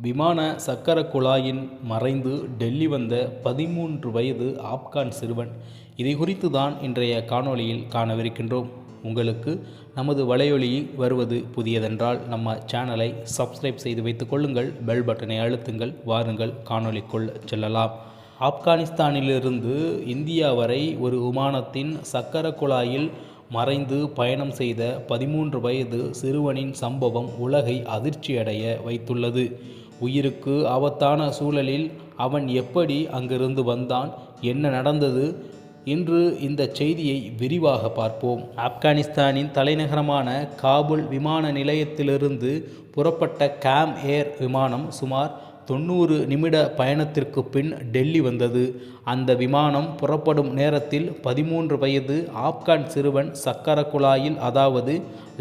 விமான சக்கர குழாயின் மறைந்து டெல்லி வந்த 13 வயது ஆப்கான் சிறுவன். இதை குறித்து தான் இன்றைய காணொளியில் காணவிருக்கின்றோம். உங்களுக்கு நமது வலையொலி வருவது புதியதென்றால் நம்ம சேனலை சப்ஸ்கிரைப் செய்து வைத்துக் கொள்ளுங்கள். பெல் பட்டனை அழுத்துங்கள். வாருங்கள் காணொளிக்குள் செல்லலாம். ஆப்கானிஸ்தானிலிருந்து இந்தியா வரை ஒரு விமானத்தின் சக்கர குழாயில் மறைந்து பயணம் செய்த 13 வயது சிறுவனின் சம்பவம் உலகை அதிர்ச்சியடைய வைத்துள்ளது. உயிருக்கு ஆபத்தான சூழலில் அவன் எப்படி அங்கிருந்து வந்தான், என்ன நடந்தது? இன்று இந்த செய்தியை விரிவாக பார்ப்போம். ஆப்கானிஸ்தானின் தலைநகரமான காபூல் விமான நிலையத்திலிருந்து புறப்பட்ட காம் ஏர் விமானம் சுமார் 90 நிமிட பயணத்திற்கு பின் டெல்லி வந்தது. அந்த விமானம் புறப்படும் நேரத்தில் 13 வயது ஆப்கான் சிறுவன் சக்கர குழாயில், அதாவது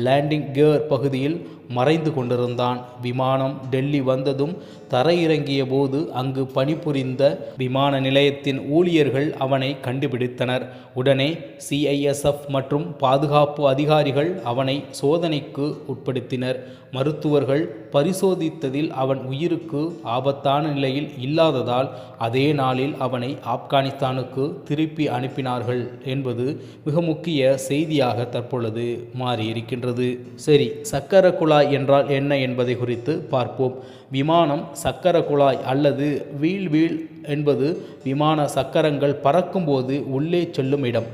லேண்டிங் கியர் பகுதியில் மறைந்து கொண்டிருந்தான். விமானம் டெல்லி வந்ததும் தரையிறங்கிய போது அங்கு பணிபுரிந்த விமான நிலையத்தின் ஊழியர்கள் அவனை கண்டுபிடித்தனர். உடனே CISF மற்றும் பாதுகாப்பு அதிகாரிகள் அவனை சோதனைக்கு உட்படுத்தினர். மருத்துவர்கள் பரிசோதித்ததில் அவன் உயிருக்கு ஆபத்தான நிலையில் இல்லாததால் அதே நாளில் அவனை ஆப்கானிஸ்தானுக்கு திருப்பி அனுப்பினார்கள் என்பது மிக முக்கிய செய்தியாக தற்பொழுது மாறியிருக்கின்றது. சரி, சக்கர குழாய் என்றால் என்ன என்பதை குறித்து பார்ப்போம். விமானம் சக்கர குழாய் அல்லது வீல் என்பது விமான சக்கரங்கள் பறக்கும்போது உள்ளே செல்லும் இடம்.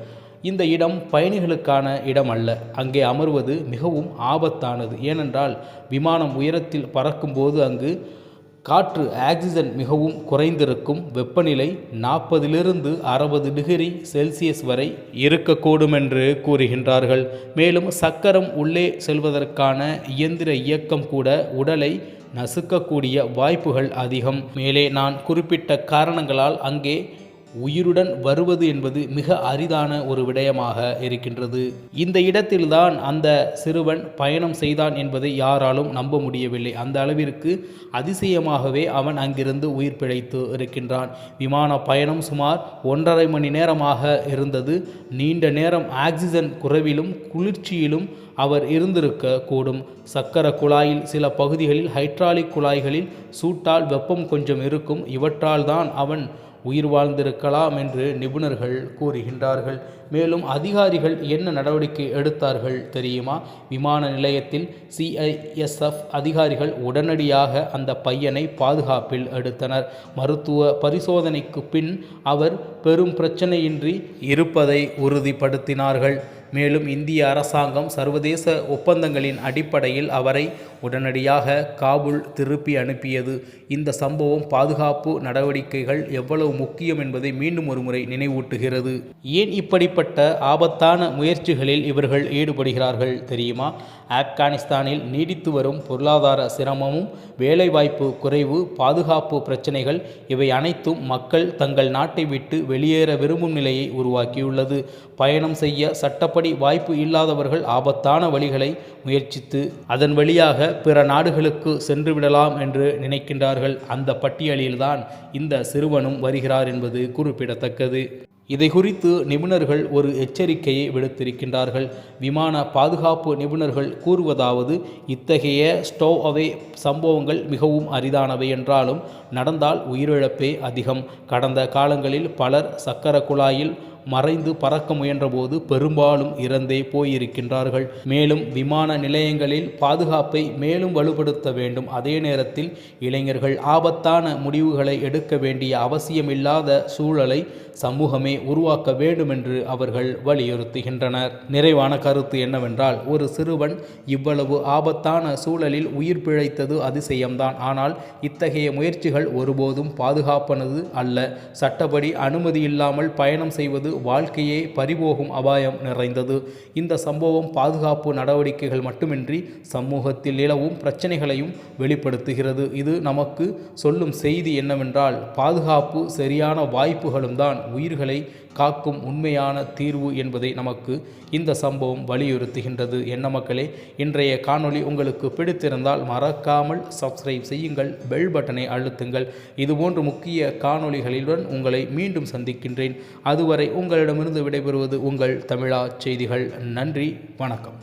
இந்த இடம் பயணிகளுக்கான இடம் அல்ல. அங்கே அமர்வது மிகவும் ஆபத்தானது. ஏனென்றால் விமானம் உயரத்தில் பறக்கும்போது அங்கு காற்று ஆக்சிஜன் மிகவும் குறைந்திருக்கும். வெப்பநிலை 40 - 60 டிகிரி செல்சியஸ் வரை இருக்கக்கூடும் என்று கூறுகின்றார்கள். மேலும் சக்கரம் உள்ளே செல்வதற்கான இயந்திர இயக்கம் கூட உடலை நசுக்கக்கூடிய வாய்ப்புகள் அதிகம். மேலே நான் குறிப்பிட்ட காரணங்களால் அங்கே உயிருடன் வருவது என்பது மிக அரிதான ஒரு விடயமாக இருக்கின்றது. இந்த இடத்தில்தான் அந்த சிறுவன் பயணம் செய்தான் என்பதை யாராலும் நம்ப முடியவில்லை. அந்த அளவிற்கு அதிசயமாகவே அவன் அங்கிருந்து உயிர் பிழைத்து இருக்கின்றான். விமான பயணம் சுமார் 1.5 மணி நேரமாக இருந்தது. நீண்ட நேரம் ஆக்சிஜன் குறைவிலும் குளிர்ச்சியிலும் அவர் இருந்திருக்க கூடும். சக்கர குழாயில் சில பகுதிகளில் ஹைட்ராலிக் குழாய்களில் சூட்டால் வெப்பம் கொஞ்சம் இருக்கும். இவற்றால் தான் அவன் உயிர் வாழ்ந்திருக்கலாம் என்று நிபுணர்கள் கூறுகின்றார்கள். மேலும் அதிகாரிகள் என்ன நடவடிக்கை எடுத்தார்கள் தெரியுமா? விமான நிலையத்தில் CISF அதிகாரிகள் உடனடியாக அந்த பையனை பாதுகாப்பில் எடுத்தனர். மருத்துவ பரிசோதனைக்கு பின் அவர் பெரும் பிரச்சனையின்றி இருப்பதை உறுதிப்படுத்தினார்கள். மேலும் இந்திய அரசாங்கம் சர்வதேச ஒப்பந்தங்களின் அடிப்படையில் அவரை உடனடியாக காபூல் திருப்பி அனுப்பியது. இந்த சம்பவம் பாதுகாப்பு நடவடிக்கைகள் எவ்வளவு முக்கியம் என்பதை மீண்டும் ஒருமுறை நினைவூட்டுகிறது. ஏன் இப்படிப்பட்ட ஆபத்தான முயற்சிகளில் இவர்கள் ஈடுபடுகிறார்கள் தெரியுமா? ஆப்கானிஸ்தானில் நீடித்து வரும் பொருளாதார சிரமமும், வேலைவாய்ப்பு குறைவு, பாதுகாப்பு பிரச்சனைகள் இவை அனைத்தும் மக்கள் தங்கள் நாட்டை விட்டு வெளியேற விரும்பும் நிலையை உருவாக்கியுள்ளது. பயணம் செய்ய சட்டப்படி வாய்ப்பு இல்லாதவர்கள் ஆபத்தான வழிகளை முயற்சித்து அதன் வழியாக பிற நாடுகளுக்கு சென்று விடலாம் என்று நினைக்கின்றார்கள். அந்த பட்டியலில்தான் இந்த சிறுவனும் வருகிறார் என்பது குறிப்பிடத்தக்கது. இதை குறித்து நிபுணர்கள் ஒரு எச்சரிக்கையை விடுத்திருக்கின்றார்கள். விமான பாதுகாப்பு நிபுணர்கள் கூறுவதாவது: இத்தகைய ஸ்டோவ் அவே சம்பவங்கள் மிகவும் அரிதானவை என்றாலும் நடந்தால் உயிரிழப்பே அதிகம். கடந்த காலங்களில் பலர் சக்கர குழாயில் மறைந்து பறக்க முயன்றபோது பெரும்பாலும் இறந்தே போயிருக்கின்றார்கள். மேலும் விமான நிலையங்களில் பாதுகாப்பை மேலும் வலுப்படுத்த வேண்டும். அதே நேரத்தில் இளைஞர்கள் ஆபத்தான முடிவுகளை எடுக்க வேண்டிய அவசியமில்லாத சூழலை சமூகமே உருவாக்க வேண்டும் என்று அவர்கள் வலியுறுத்துகின்றனர். நிறைவான கருத்து என்னவென்றால், ஒரு சிறுவன் இவ்வளவு ஆபத்தான சூழலில் உயிர் பிழைத்தது அதிசயம்தான். ஆனால் இத்தகைய முயற்சிகள் ஒருபோதும் பாதுகாப்பானது அல்ல. சட்டப்படி அனுமதி இல்லாமல் பயணம் செய்வது வாழ்க்கையே பறிபோகும் அபாயம் நிறைந்தது. இந்த சம்பவம் பாதுகாப்பு நடவடிக்கைகள் மட்டுமின்றி சமூகத்தில் நிலவும் பிரச்சனைகளையும் வெளிப்படுத்துகிறது. இது நமக்கு சொல்லும் செய்தி என்னவென்றால், பாதுகாப்பு சரியான வாய்ப்புகளும் தான் உயிர்களை காக்கும் உண்மையான தீர்வு என்பதை நமக்கு இந்த சம்பவம் வலியுறுத்துகின்றது. என்ன மக்களே, இன்றைய காணொளி உங்களுக்கு பிடித்திருந்தால் மறக்காமல் சப்ஸ்கிரைப் செய்யுங்கள், பெல் பட்டனை அழுத்துங்கள். இதுபோன்ற முக்கிய காணொளிகளுடன் உங்களை மீண்டும் சந்திக்கின்றேன். அதுவரை உங்களிடமிருந்து விடைபெறுவது உங்கள் தமிழா செய்திகள். நன்றி, வணக்கம்.